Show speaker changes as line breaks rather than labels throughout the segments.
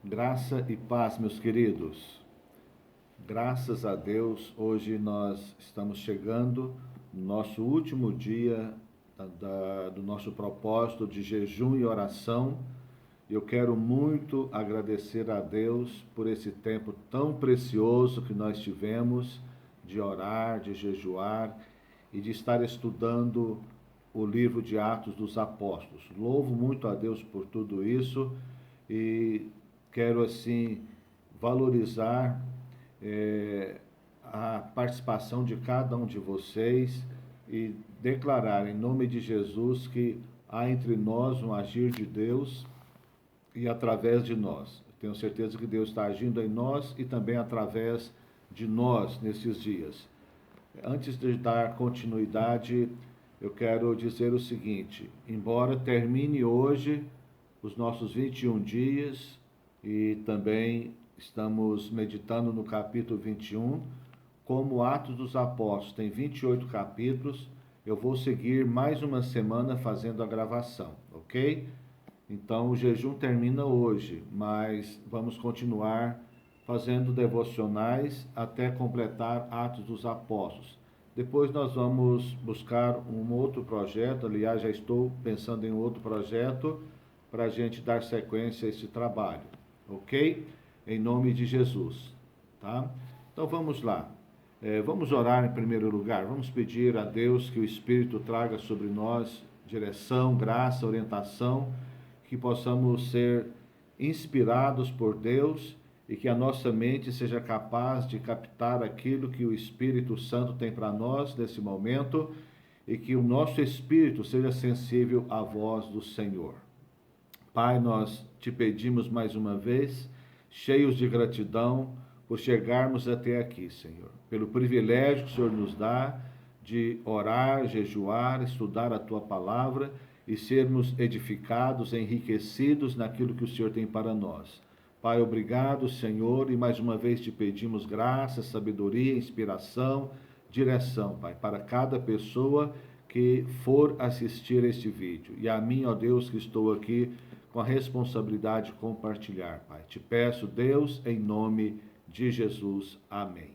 Graça e paz, meus queridos. Graças a Deus, hoje nós estamos chegando no nosso último dia do nosso propósito de jejum e oração. Eu quero muito agradecer a Deus por esse tempo tão precioso que nós tivemos de orar, de jejuar e de estar estudando o livro de Atos dos Apóstolos. Louvo muito a Deus por tudo isso e quero assim valorizar a participação de cada um de vocês e declarar em nome de Jesus que há entre nós um agir de Deus e através de nós. Tenho certeza que Deus está agindo em nós e também através de nós nesses dias. Antes de dar continuidade, eu quero dizer o seguinte: embora termine hoje os nossos 21 dias e também estamos meditando no capítulo 21, como Atos dos Apóstolos tem 28 capítulos, eu vou seguir mais uma semana fazendo a gravação, ok? Então o jejum termina hoje, mas vamos continuar fazendo devocionais até completar Atos dos Apóstolos. Depois nós vamos buscar um outro projeto, aliás, já estou pensando em outro projeto para a gente dar sequência a esse trabalho, ok? Em nome de Jesus, tá? Então vamos lá. Vamos orar em primeiro lugar, vamos pedir a Deus que o Espírito traga sobre nós direção, graça, orientação, que possamos ser inspirados por Deus e que a nossa mente seja capaz de captar aquilo que o Espírito Santo tem para nós nesse momento e que o nosso espírito seja sensível à voz do Senhor. Pai, nós te pedimos mais uma vez, cheios de gratidão, por chegarmos até aqui, Senhor, pelo privilégio que o Senhor nos dá de orar, jejuar, estudar a Tua Palavra e sermos edificados, enriquecidos naquilo que o Senhor tem para nós. Pai, obrigado, Senhor, e mais uma vez te pedimos graça, sabedoria, inspiração, direção, Pai, para cada pessoa que for assistir este vídeo. E a mim, ó Deus, que estou aqui com a responsabilidade de compartilhar, Pai. Te peço, Deus, em nome de Jesus. Amém.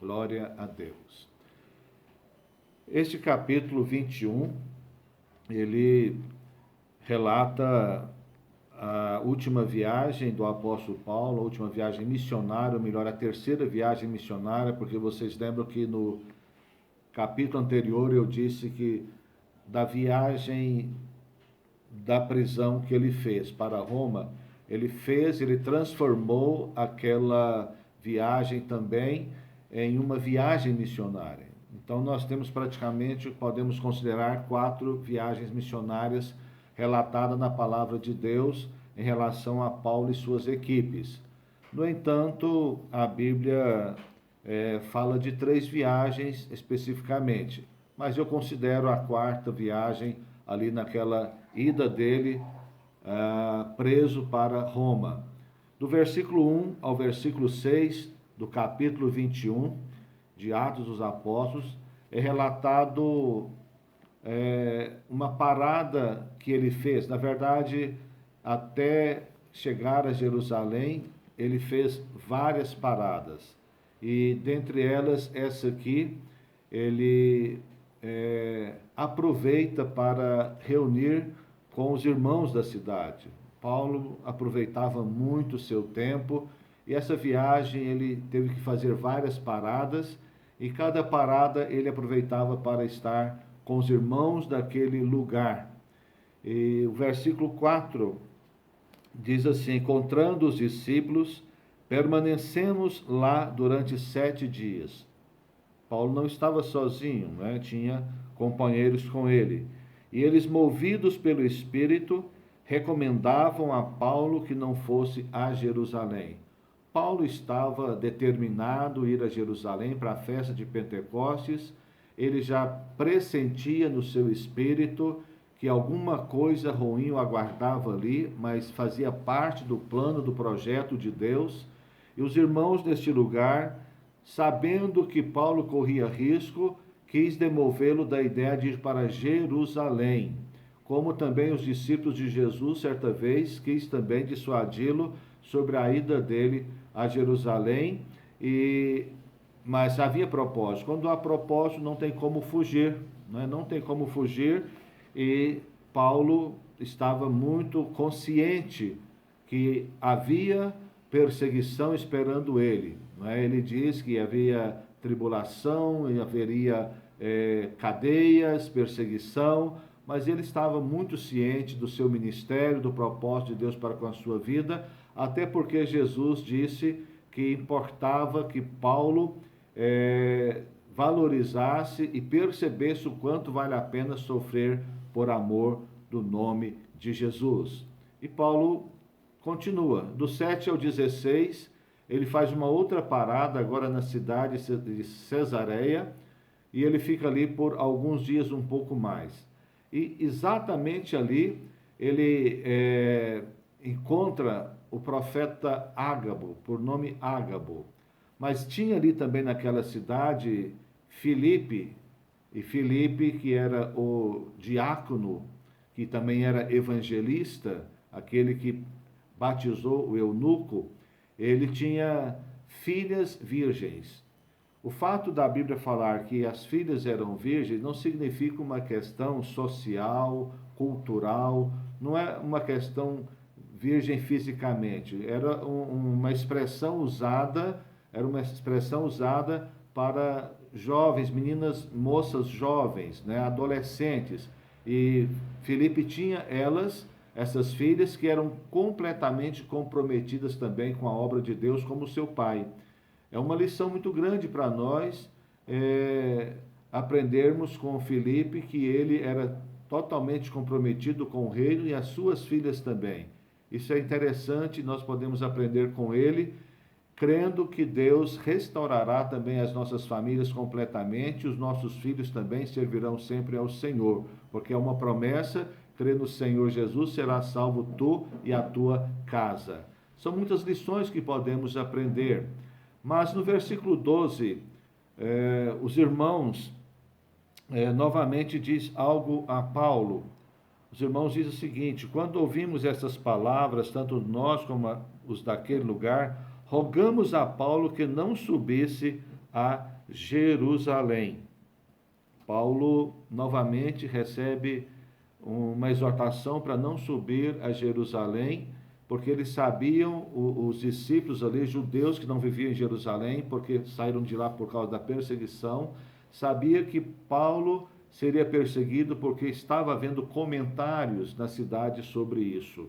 Glória a Deus. Este capítulo 21, ele relata a última viagem do apóstolo Paulo, a última viagem missionária, ou melhor, a terceira viagem missionária, porque vocês lembram que no capítulo anterior eu disse que da viagem da prisão que ele fez para Roma, ele transformou aquela viagem também em uma viagem missionária. Então nós temos praticamente, podemos considerar 4 viagens missionárias relatadas na palavra de Deus em relação a Paulo e suas equipes. No entanto, a Bíblia fala de 3 viagens especificamente, mas eu considero a 4ª viagem ali naquela ida dele preso para Roma. Do versículo 1 ao versículo 6 do capítulo 21 de Atos dos Apóstolos, é relatado uma parada que ele fez. Na verdade, até chegar a Jerusalém, ele fez várias paradas. E dentre elas, essa aqui, ele aproveita para reunir com os irmãos da cidade. Paulo aproveitava muito o seu tempo e essa viagem ele teve que fazer várias paradas e cada parada ele aproveitava para estar com os irmãos daquele lugar. E o versículo 4 diz assim: encontrando os discípulos, permanecemos lá durante 7 dias. Paulo não estava sozinho, né? Tinha companheiros com ele. E eles, movidos pelo Espírito, recomendavam a Paulo que não fosse a Jerusalém. Paulo estava determinado a ir a Jerusalém para a festa de Pentecostes. Ele já pressentia no seu espírito que alguma coisa ruim o aguardava ali, mas fazia parte do plano, do projeto de Deus. E os irmãos deste lugar, sabendo que Paulo corria risco, quis demovê-lo da ideia de ir para Jerusalém, como também os discípulos de Jesus, certa vez, quis também dissuadi-lo sobre a ida dele a Jerusalém, mas havia propósito. Quando há propósito, não tem como fugir, né? Não tem como fugir, e Paulo estava muito consciente que havia perseguição esperando ele, né? Ele diz que havia tribulação e haveria cadeias, perseguição, mas ele estava muito ciente do seu ministério, do propósito de Deus para com a sua vida, até porque Jesus disse que importava que Paulo valorizasse e percebesse o quanto vale a pena sofrer por amor do nome de Jesus. E Paulo continua, do 7 ao 16, ele faz uma outra parada agora na cidade de Cesareia, e ele fica ali por alguns dias, um pouco mais. E exatamente ali ele encontra o profeta Ágabo, por nome Ágabo. Mas tinha ali também naquela cidade Filipe, e Filipe, que era o diácono, que também era evangelista, aquele que batizou o eunuco, ele tinha filhas virgens. O fato da Bíblia falar que as filhas eram virgens não significa uma questão social, cultural, não é uma questão virgem fisicamente, era uma expressão usada, para jovens, meninas, moças jovens, né, adolescentes. E Filipe tinha essas filhas que eram completamente comprometidas também com a obra de Deus, como seu pai. É uma lição muito grande para nós aprendermos com Filipe que ele era totalmente comprometido com o reino, e as suas filhas também. Isso é interessante, nós podemos aprender com ele, crendo que Deus restaurará também as nossas famílias completamente, os nossos filhos também servirão sempre ao Senhor, porque é uma promessa: crê no Senhor Jesus, serás salvo tu e a tua casa. São muitas lições que podemos aprender, mas no versículo 12, os irmãos novamente diz algo a Paulo. Os irmãos dizem o seguinte: quando ouvimos essas palavras, tanto nós como os daquele lugar, rogamos a Paulo que não subisse a Jerusalém. Paulo novamente recebe uma exortação para não subir a Jerusalém, porque eles sabiam, os discípulos ali, judeus que não viviam em Jerusalém, porque saíram de lá por causa da perseguição, sabia que Paulo seria perseguido porque estava havendo comentários na cidade sobre isso.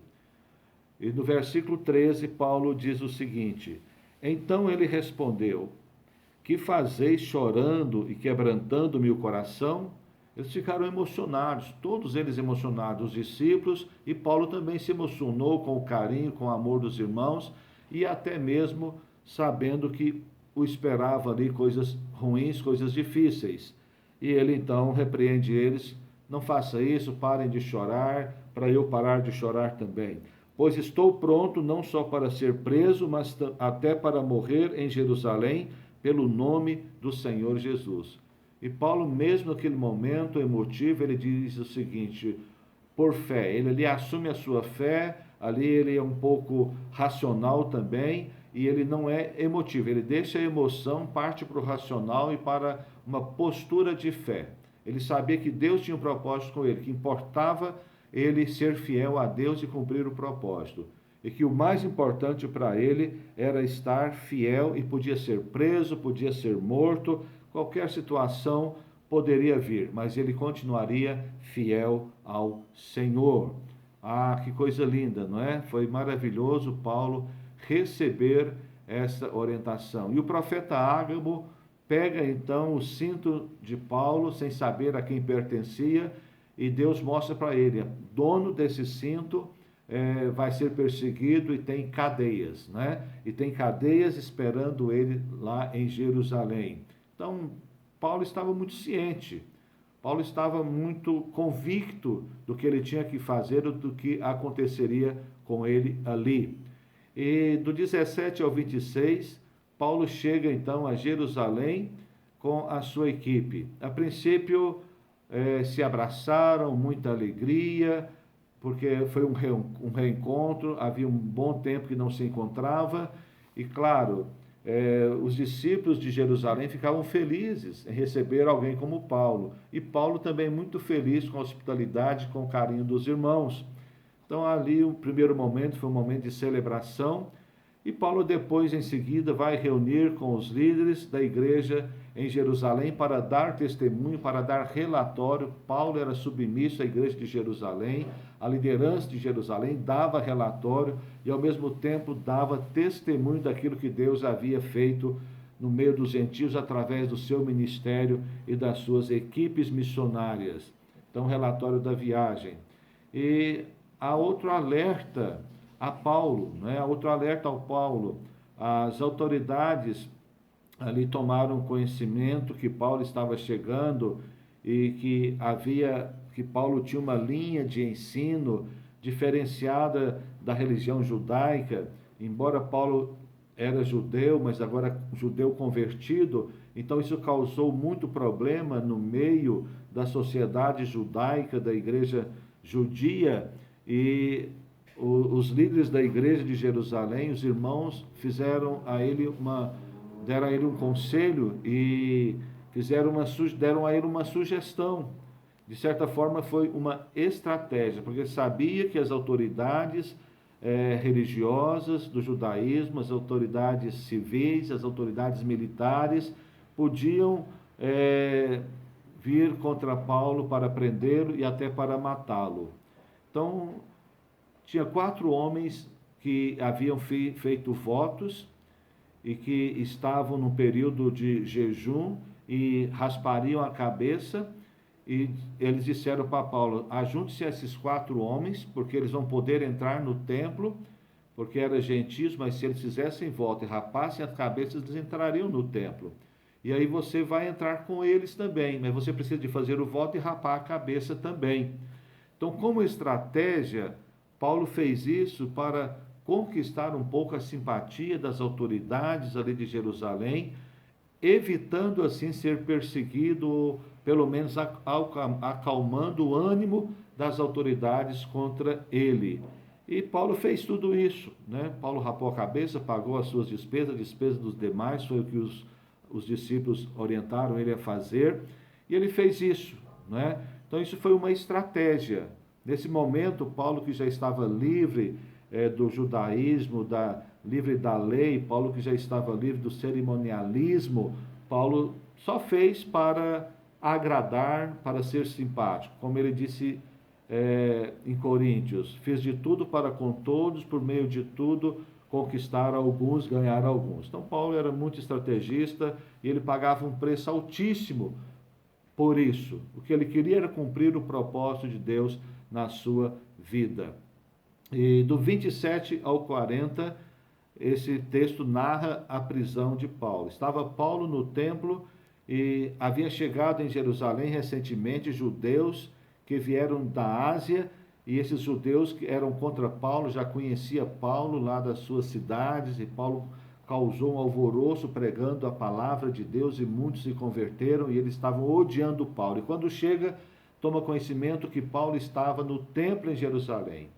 E no versículo 13, Paulo diz o seguinte: então ele respondeu: que fazeis chorando e quebrantando-me o coração? Eles ficaram emocionados, todos eles emocionados, os discípulos, e Paulo também se emocionou com o carinho, com o amor dos irmãos, e até mesmo sabendo que o esperava ali coisas ruins, coisas difíceis. E ele então repreende eles: não faça isso, parem de chorar, para eu parar de chorar também. Pois estou pronto não só para ser preso, mas até para morrer em Jerusalém, pelo nome do Senhor Jesus. E Paulo, mesmo naquele momento emotivo, ele diz o seguinte: por fé, ele assume a sua fé, ali ele é um pouco racional também, e ele não é emotivo, ele deixa a emoção, parte para o racional e para uma postura de fé. Ele sabia que Deus tinha um propósito com ele, que importava ele ser fiel a Deus e cumprir o propósito. E que o mais importante para ele era estar fiel, e podia ser preso, podia ser morto, qualquer situação poderia vir, mas ele continuaria fiel ao Senhor. Ah, que coisa linda, não é? Foi maravilhoso Paulo receber essa orientação. E o profeta Ágabo pega então o cinto de Paulo, sem saber a quem pertencia, e Deus mostra para ele: dono desse cinto vai ser perseguido e tem cadeias, né? E tem cadeias esperando ele lá em Jerusalém. Então, Paulo estava muito ciente, Paulo estava muito convicto do que ele tinha que fazer, do que aconteceria com ele ali. E do 17 ao 26, Paulo chega então a Jerusalém com a sua equipe. A princípio, se abraçaram, muita alegria, porque foi um reencontro, havia um bom tempo que não se encontrava, e claro, os discípulos de Jerusalém ficavam felizes em receber alguém como Paulo, e Paulo também muito feliz com a hospitalidade, com o carinho dos irmãos. Então ali o primeiro momento foi um momento de celebração, e Paulo depois, em seguida, vai reunir com os líderes da igreja em Jerusalém para dar testemunho, para dar relatório. Paulo era submisso à igreja de Jerusalém, a liderança de Jerusalém dava relatório e, ao mesmo tempo, dava testemunho daquilo que Deus havia feito no meio dos gentios através do seu ministério e das suas equipes missionárias. Então, relatório da viagem. E há outro alerta a Paulo, né? Outro alerta ao Paulo. As autoridades ali tomaram conhecimento que Paulo estava chegando e que Paulo tinha uma linha de ensino diferenciada da religião judaica, embora Paulo era judeu, mas agora judeu convertido, então isso causou muito problema no meio da sociedade judaica, da igreja judia, e os líderes da igreja de Jerusalém, os irmãos, deram a ele um conselho e deram a ele uma sugestão. De certa forma, foi uma estratégia, porque sabia que as autoridades religiosas do judaísmo, as autoridades civis, as autoridades militares, podiam vir contra Paulo para prendê-lo e até para matá-lo. Então, tinha 4 homens que haviam feito votos e que estavam num período de jejum e raspariam a cabeça, e eles disseram para Paulo: ajunte-se a esses 4 homens, porque eles vão poder entrar no templo, porque eram gentios, mas se eles fizessem voto e rapassem as cabeças, eles entrariam no templo. E aí você vai entrar com eles também, mas você precisa de fazer o voto e rapar a cabeça também. Então, como estratégia, Paulo fez isso para conquistar um pouco a simpatia das autoridades ali de Jerusalém, evitando assim ser perseguido, pelo menos acalmando o ânimo das autoridades contra ele. E Paulo fez tudo isso, né? Paulo rapou a cabeça, pagou as suas despesas dos demais, foi o que os discípulos orientaram ele a fazer, e ele fez isso, né? Então isso foi uma estratégia. Nesse momento, Paulo, que já estava livre do judaísmo, livre da lei, Paulo, que já estava livre do cerimonialismo, Paulo só fez para agradar, para ser simpático. Como ele disse em Coríntios: fiz de tudo para com todos, por meio de tudo conquistar alguns, ganhar alguns. Então, Paulo era muito estrategista e ele pagava um preço altíssimo por isso. O que ele queria era cumprir o propósito de Deus na sua vida. E do 27 ao 40, esse texto narra a prisão de Paulo. Estava Paulo no templo e havia chegado em Jerusalém recentemente judeus que vieram da Ásia, e esses judeus que eram contra Paulo, já conhecia Paulo lá das suas cidades, e Paulo causou um alvoroço pregando a palavra de Deus, e muitos se converteram, e eles estavam odiando Paulo. E quando chega, toma conhecimento que Paulo estava no templo em Jerusalém.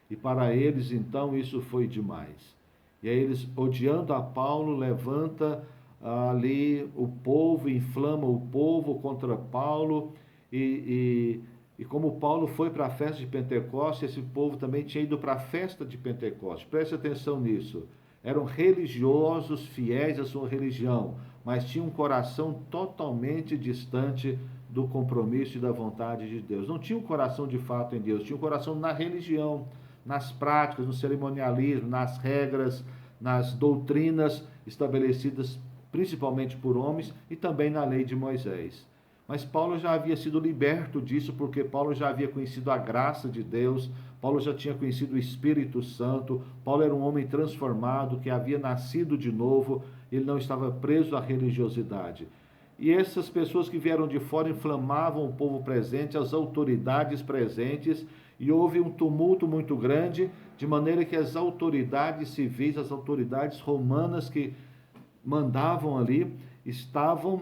E para eles, então, isso foi demais. E aí eles, odiando a Paulo, levanta ali o povo, inflama o povo contra Paulo, e como Paulo foi para a festa de Pentecostes, esse povo também tinha ido para a festa de Pentecostes. Preste atenção nisso. Eram religiosos, fiéis à sua religião, mas tinham um coração totalmente distante do compromisso e da vontade de Deus. Não tinha um coração de fato em Deus, tinha um coração na religião, nas práticas, no cerimonialismo, nas regras, nas doutrinas estabelecidas principalmente por homens e também na lei de Moisés. Mas Paulo já havia sido liberto disso, porque Paulo já havia conhecido a graça de Deus, Paulo já tinha conhecido o Espírito Santo, Paulo era um homem transformado, que havia nascido de novo, ele não estava preso à religiosidade. E essas pessoas que vieram de fora inflamavam o povo presente, as autoridades presentes, e houve um tumulto muito grande, de maneira que as autoridades civis, as autoridades romanas que mandavam ali, estavam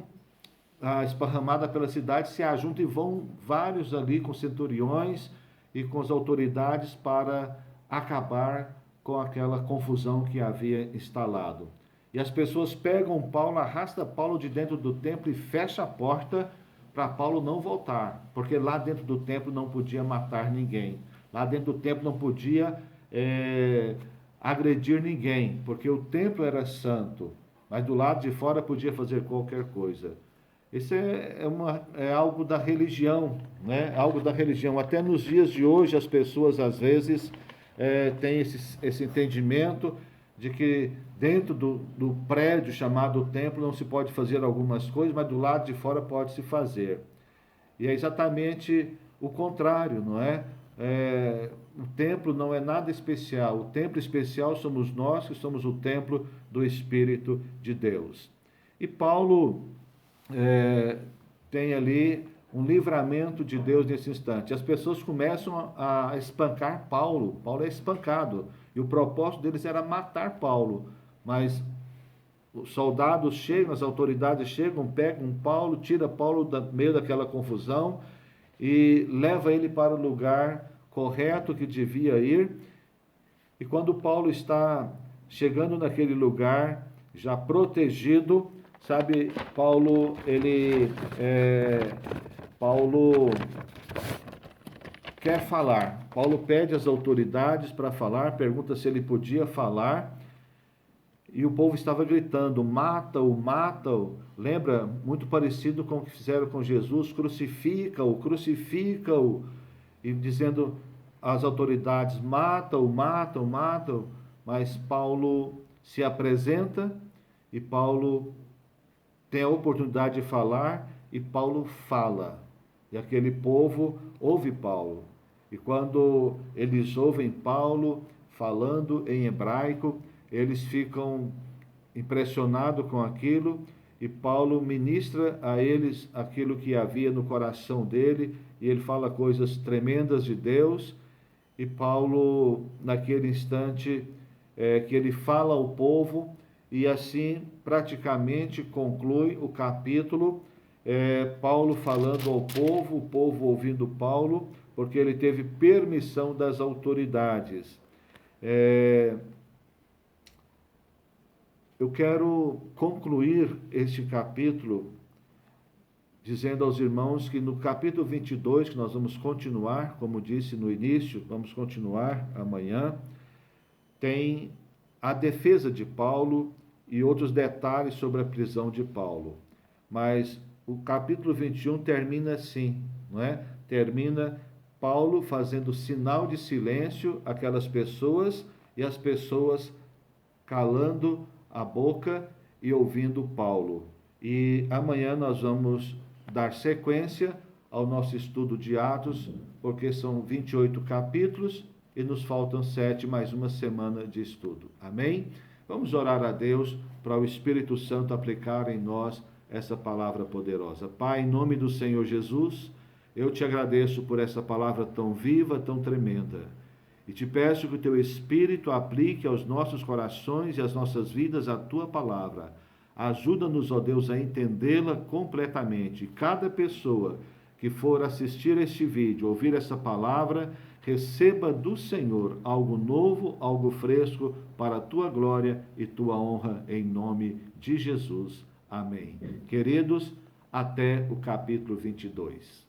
esparramada pela cidade, se ajuntam e vão vários ali com centuriões e com as autoridades para acabar com aquela confusão que havia instalado. E as pessoas pegam Paulo, arrastam Paulo de dentro do templo e fecha a porta para Paulo não voltar, porque lá dentro do templo não podia matar ninguém, lá dentro do templo não podia agredir ninguém, porque o templo era santo, mas do lado de fora podia fazer qualquer coisa. Isso é algo da religião, né? Algo da religião. Até nos dias de hoje as pessoas às vezes têm esse entendimento de que dentro do prédio chamado templo não se pode fazer algumas coisas, mas do lado de fora pode se fazer. E é exatamente o contrário, não é? O templo não é nada especial. O templo especial somos nós, que somos o templo do Espírito de Deus. E Paulo tem ali um livramento de Deus nesse instante. As pessoas começam a espancar Paulo. Paulo é espancado. E o propósito deles era matar Paulo. Mas os soldados chegam, as autoridades chegam, pegam Paulo, tira Paulo do meio daquela confusão e leva ele para o lugar correto que devia ir. E quando Paulo está chegando naquele lugar, já protegido, sabe, Paulo quer falar. Paulo pede às autoridades para falar, pergunta se ele podia falar, e o povo estava gritando, mata-o, mata-o. Lembra? Muito parecido com o que fizeram com Jesus, crucifica-o, crucifica-o, e dizendo às autoridades, mata-o, mata-o, mata-o. Mas Paulo se apresenta, e Paulo tem a oportunidade de falar, e Paulo fala. E aquele povo ouve Paulo. E quando eles ouvem Paulo falando em hebraico, eles ficam impressionados com aquilo, e Paulo ministra a eles aquilo que havia no coração dele, e ele fala coisas tremendas de Deus. E Paulo, naquele instante que ele fala ao povo, e assim praticamente conclui o capítulo, Paulo falando ao povo, o povo ouvindo Paulo, porque ele teve permissão das autoridades. Eu quero concluir este capítulo dizendo aos irmãos que no capítulo 22, que nós vamos continuar, como disse no início, vamos continuar amanhã, tem a defesa de Paulo e outros detalhes sobre a prisão de Paulo. Mas o capítulo 21 termina assim, não é? Termina Paulo fazendo sinal de silêncio àquelas pessoas, e as pessoas calando a boca e ouvindo Paulo. E amanhã nós vamos dar sequência ao nosso estudo de Atos, porque são 28 capítulos e nos faltam 7, mais uma semana de estudo. Amém? Vamos orar a Deus para o Espírito Santo aplicar em nós essa palavra poderosa. Pai, em nome do Senhor Jesus, eu te agradeço por essa palavra tão viva, tão tremenda. E te peço que o teu Espírito aplique aos nossos corações e às nossas vidas a tua palavra. Ajuda-nos, ó Deus, a entendê-la completamente. Cada pessoa que for assistir este vídeo, ouvir essa palavra, receba do Senhor algo novo, algo fresco, para a tua glória e tua honra, em nome de Jesus. Amém. Queridos, até o capítulo 22.